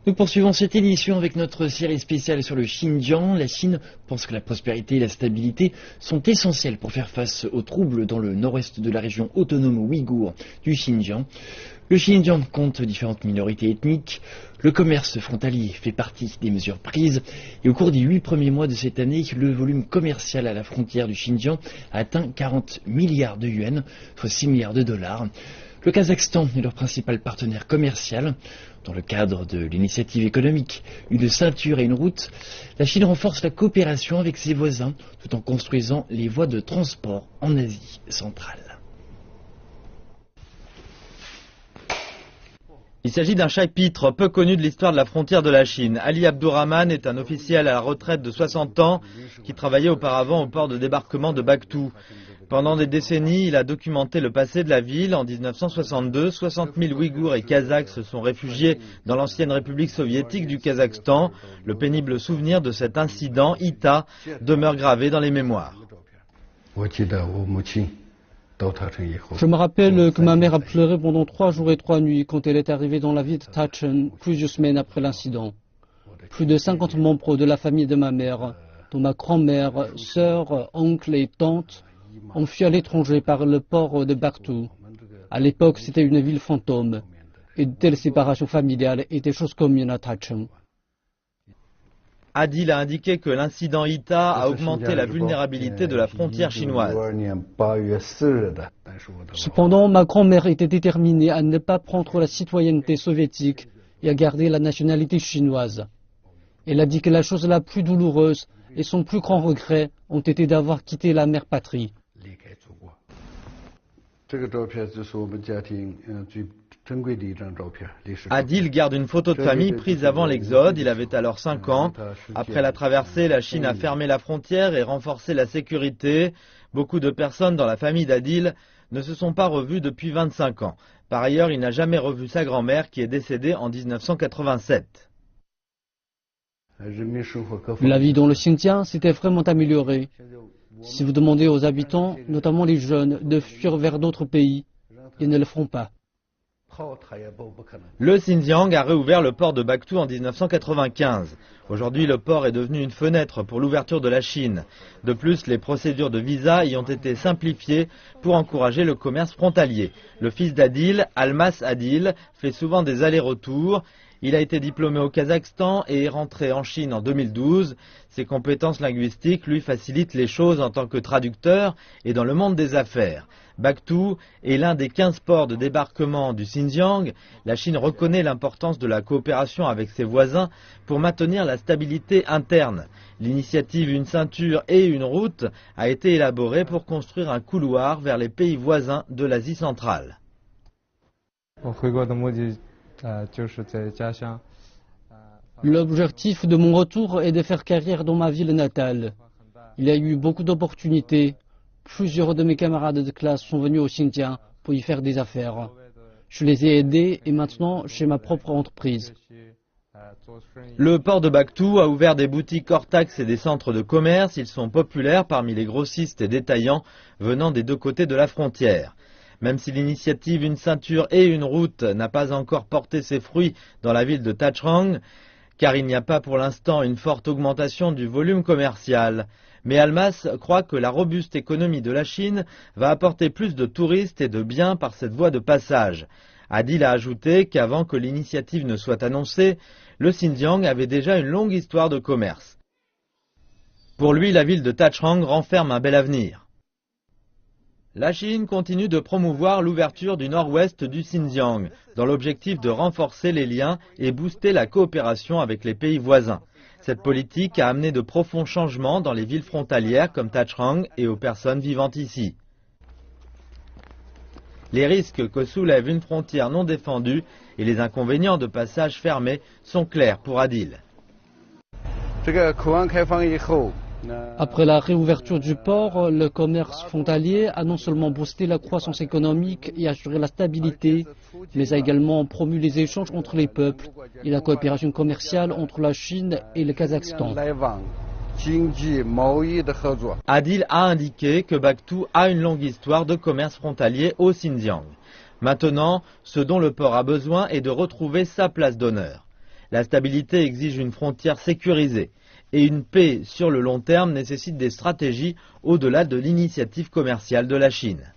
Nous poursuivons cette édition avec notre série spéciale sur le Xinjiang. La Chine pense que la prospérité et la stabilité sont essentielles pour faire face aux troubles dans le nord-ouest de la région autonome ouïghour du Xinjiang. Le Xinjiang compte différentes minorités ethniques. Le commerce frontalier fait partie des mesures prises. Et au cours des 8 premiers mois de cette année, le volume commercial à la frontière du Xinjiang a atteint 40 milliards de yuans, soit 6 milliards de dollars. Le Kazakhstan est leur principal partenaire commercial. Dans le cadre de l'initiative économique Une ceinture et une route, la Chine renforce la coopération avec ses voisins tout en construisant les voies de transport en Asie centrale. Il s'agit d'un chapitre peu connu de l'histoire de la frontière de la Chine. Ali Abdourahman est un officiel à la retraite de 60 ans qui travaillait auparavant au port de débarquement de Bakhtou. Pendant des décennies, il a documenté le passé de la ville. En 1962, 60 000 Ouïghours et Kazakhs se sont réfugiés dans l'ancienne République soviétique du Kazakhstan. Le pénible souvenir de cet incident, Ita, demeure gravé dans les mémoires. Je me rappelle que ma mère a pleuré pendant 3 jours et 3 nuits quand elle est arrivée dans la ville de Tachon plusieurs semaines après l'incident. Plus de 50 membres de la famille de ma mère, dont ma grand-mère, sœur, oncle et tante, ont fui à l'étranger par le port de Bakhtou. À l'époque, c'était une ville fantôme, et de telles séparations familiales étaient chose commune à Tachon. Adil a indiqué que l'incident Ita a augmenté la vulnérabilité de la frontière chinoise. Cependant, ma grand-mère était déterminée à ne pas prendre la citoyenneté soviétique et à garder la nationalité chinoise. Elle a dit que la chose la plus douloureuse et son plus grand regret ont été d'avoir quitté la mère patrie. Adil garde une photo de famille prise avant l'exode, il avait alors 5 ans. Après la traversée, la Chine a fermé la frontière et renforcé la sécurité. Beaucoup de personnes dans la famille d'Adil ne se sont pas revues depuis 25 ans. Par ailleurs, il n'a jamais revu sa grand-mère qui est décédée en 1987. La vie dans le Xinjiang s'était vraiment améliorée. Si vous demandez aux habitants, notamment les jeunes, de fuir vers d'autres pays, ils ne le feront pas. Le Xinjiang a réouvert le port de Bakhtou en 1995. Aujourd'hui, le port est devenu une fenêtre pour l'ouverture de la Chine. De plus, les procédures de visa y ont été simplifiées pour encourager le commerce frontalier. Le fils d'Adil, Almas Adil, fait souvent des allers-retours. Il a été diplômé au Kazakhstan et est rentré en Chine en 2012. Ses compétences linguistiques lui facilitent les choses en tant que traducteur et dans le monde des affaires. Bakhtou est l'un des 15 ports de débarquement du Xinjiang. La Chine reconnaît l'importance de la coopération avec ses voisins pour maintenir la stabilité interne. L'initiative Une ceinture et une route a été élaborée pour construire un couloir vers les pays voisins de l'Asie centrale. L'objectif de mon retour est de faire carrière dans ma ville natale. Il y a eu beaucoup d'opportunités. Plusieurs de mes camarades de classe sont venus au Xinjiang pour y faire des affaires. Je les ai aidés et maintenant j'ai ma propre entreprise. Le port de Bakhtou a ouvert des boutiques hors taxes et des centres de commerce. Ils sont populaires parmi les grossistes et détaillants venant des deux côtés de la frontière. Même si l'initiative Une ceinture et une route n'a pas encore porté ses fruits dans la ville de Tachang, car il n'y a pas pour l'instant une forte augmentation du volume commercial. Mais Almas croit que la robuste économie de la Chine va apporter plus de touristes et de biens par cette voie de passage. Adil a ajouté qu'avant que l'initiative ne soit annoncée, le Xinjiang avait déjà une longue histoire de commerce. Pour lui, la ville de Tachang renferme un bel avenir. La Chine continue de promouvoir l'ouverture du nord-ouest du Xinjiang, dans l'objectif de renforcer les liens et booster la coopération avec les pays voisins. Cette politique a amené de profonds changements dans les villes frontalières comme Tachang et aux personnes vivant ici. Les risques que soulève une frontière non défendue et les inconvénients de passages fermés sont clairs pour Adil. Après la réouverture du port, le commerce frontalier a non seulement boosté la croissance économique et assuré la stabilité, mais a également promu les échanges entre les peuples et la coopération commerciale entre la Chine et le Kazakhstan. Adil a indiqué que Bakhtou a une longue histoire de commerce frontalier au Xinjiang. Maintenant, ce dont le port a besoin est de retrouver sa place d'honneur. La stabilité exige une frontière sécurisée. Et une paix sur le long terme nécessite des stratégies au-delà de l'initiative commerciale de la Chine.